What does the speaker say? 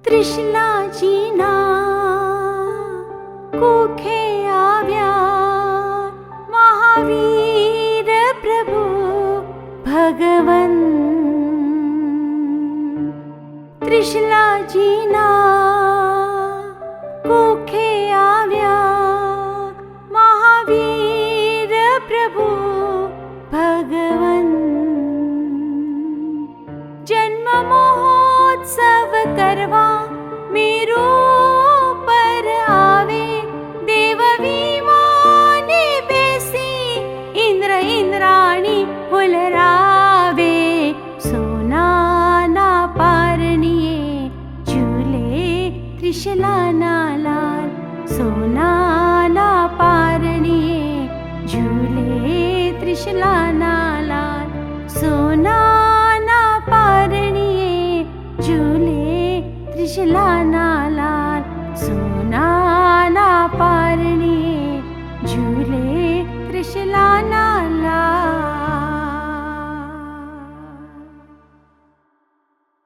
ત્રિશલાજીના કુખે આવ્યા મહાવીર પ્રભુ ભગવન. ત્રિશલાજીના કુખે આવ્યા મહાવીર પ્રભુ ભગવન. જન્મ મહોત્સવ કરવા મેરુ પર આવે દેવ વિમાને બેસી ઇન્દ્ર ઇન્દ્રાણી હુલરાવે. સોનાના પારણીએ ઝૂલે ત્રિશલાના લાલ. સોનાના પારણીએ ઝૂલે ત્રિશલાના લાલ. સોનાના પારણીએ ઝૂલે ત્રિશલાના લાલ. સોનાના પારણીએ ઝૂલે ત્રિશલાના